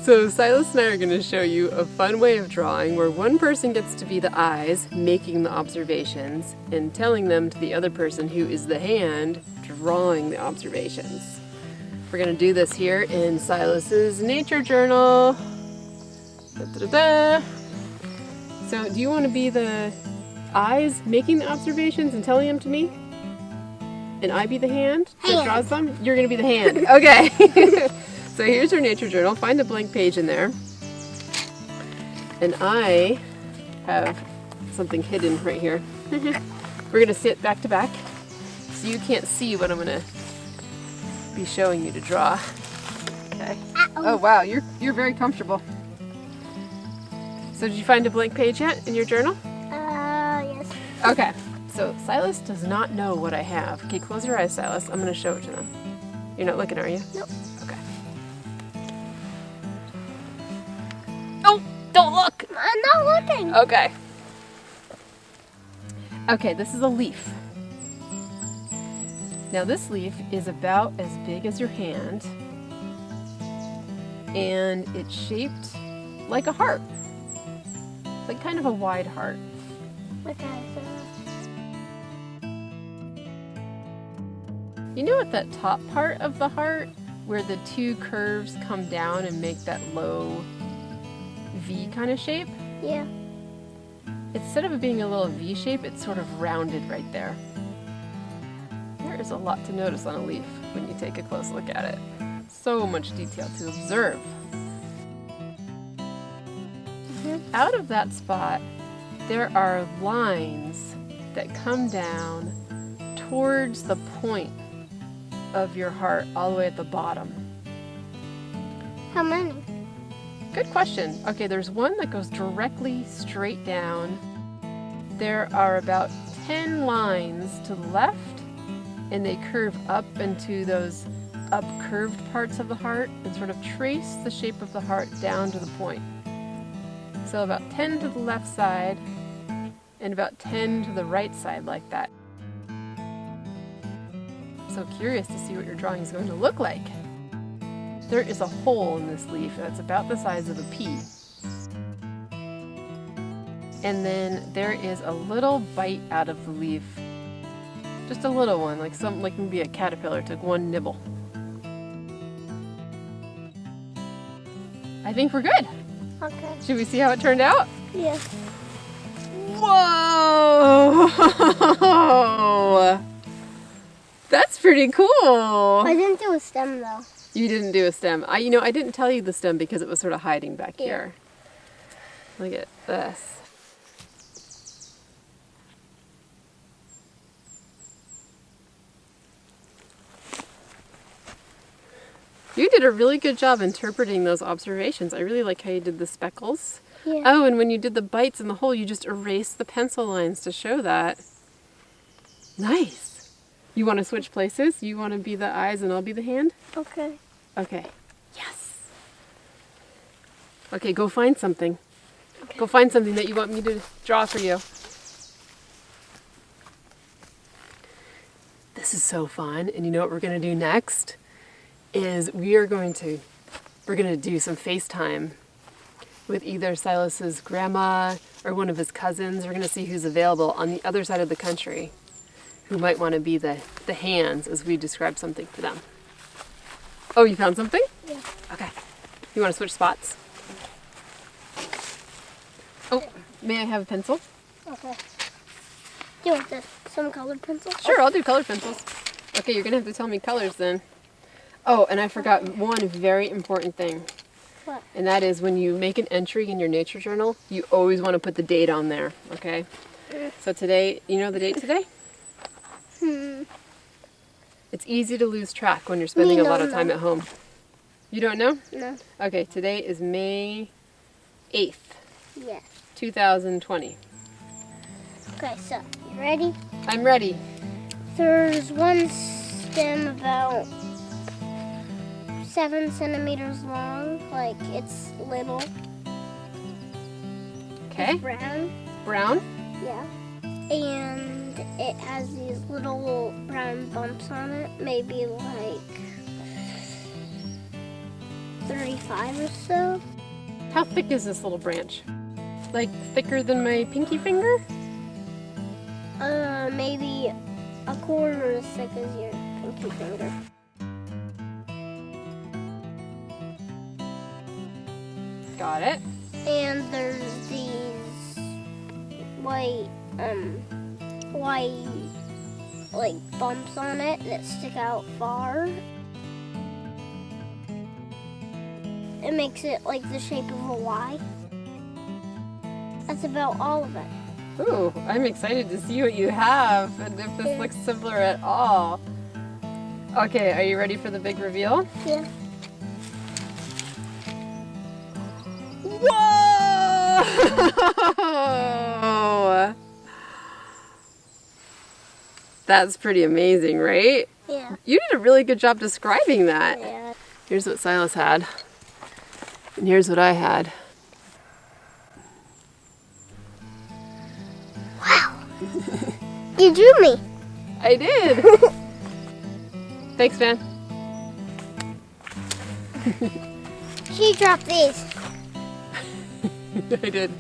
So Silas and I are going to show you a fun way of drawing where one person gets to be the eyes, making the observations, and telling them to the other person who is the hand, drawing the observations. We're going to do this here in Silas's nature journal. Da-da-da-da. So do you want to be the eyes making the observations and telling them to me? And I be the hand that draws them? You're going to be the hand. Okay. So here's your nature journal. Find a blank page in there. And I have something hidden right here. We're going to sit back to back so you can't see what I'm going to be showing you to draw. Okay. Oh wow, you're very comfortable. So did you find a blank page yet in your journal? Yes. Okay. So Silas does not know what I have. Okay, close your eyes, Silas. I'm going to show it to them. You're not looking, are you? Nope. Okay. Oh, don't look! I'm not looking. Okay. Okay, this is a leaf. Now this leaf is about as big as your hand, and it's shaped like a heart. Like kind of a wide heart. Okay, You know at that top part of the heart where the two curves come down and make that low V kind of shape? yeah. Instead of it being a little V shape, it's sort of rounded right there. There is a lot to notice on a leaf when you take a close look at it. So much detail to observe. Out of that spot, there are lines that come down towards the point of your heart all the way at the bottom. How many? Good question. Okay, there's one that goes directly straight down. There are about 10 lines to the left, and they curve up into those up curved parts of the heart and sort of trace the shape of the heart down to the point. So about 10 to the left side and about 10 to the right side like that. So curious to see what your drawing is going to look like. There is a hole in this leaf that's about the size of a pea. And then there is a little bite out of the leaf. Just a little one, like maybe a caterpillar took one nibble. I think we're good. Okay. Should we see how it turned out? Yeah. Whoa! That's pretty cool. I didn't do a stem though. You didn't do a stem. I didn't tell you the stem because it was sort of hiding back here. Look at this. You did a really good job interpreting those observations. I really like how you did the speckles. Yeah. Oh, and when you did the bites in the hole, you just erased the pencil lines to show that. Nice. You want to switch places? You want to be the eyes and I'll be the hand? Okay. Okay. Yes. Okay, go find something. Okay. Go find something that you want me to draw for you. This is so fun. And you know what we're going to do next? Is we're going to do some FaceTime with either Silas's grandma or one of his cousins. We're going to see who's available on the other side of the country who might want to be the hands as we describe something for them. Oh, you found something? Yeah. Okay. You want to switch spots? Oh, may I have a pencil? Okay. Do you want some colored pencils? Sure, I'll do colored pencils. Okay, you're going to have to tell me colors then. Oh, and I forgot one very important thing. What? And that is when you make an entry in your nature journal, you always want to put the date on there, okay? So today, you know the date today? It's easy to lose track when you're spending a lot of time at home. You don't know? No. Okay, today is May 8th, Yes. 2020. Okay, so, you ready? I'm ready. There's one stem about 7 centimeters long, like it's little. Okay. It's brown. Brown. Yeah. And it has these little brown bumps on it, maybe like 35 or so. How thick is this little branch? Like thicker than my pinky finger? Maybe a quarter as thick as your pinky finger. Got it. And there's these white, like bumps on it that stick out far. It makes it like the shape of a Y. That's about all of it. Ooh, I'm excited to see what you have and if this looks similar at all. Okay, are you ready for the big reveal? Yeah. Whoa! That's pretty amazing, right? Yeah. You did a really good job describing that. Yeah. Here's what Silas had. And here's what I had. Wow. You drew me. I did. Thanks, Van. She dropped these. I did.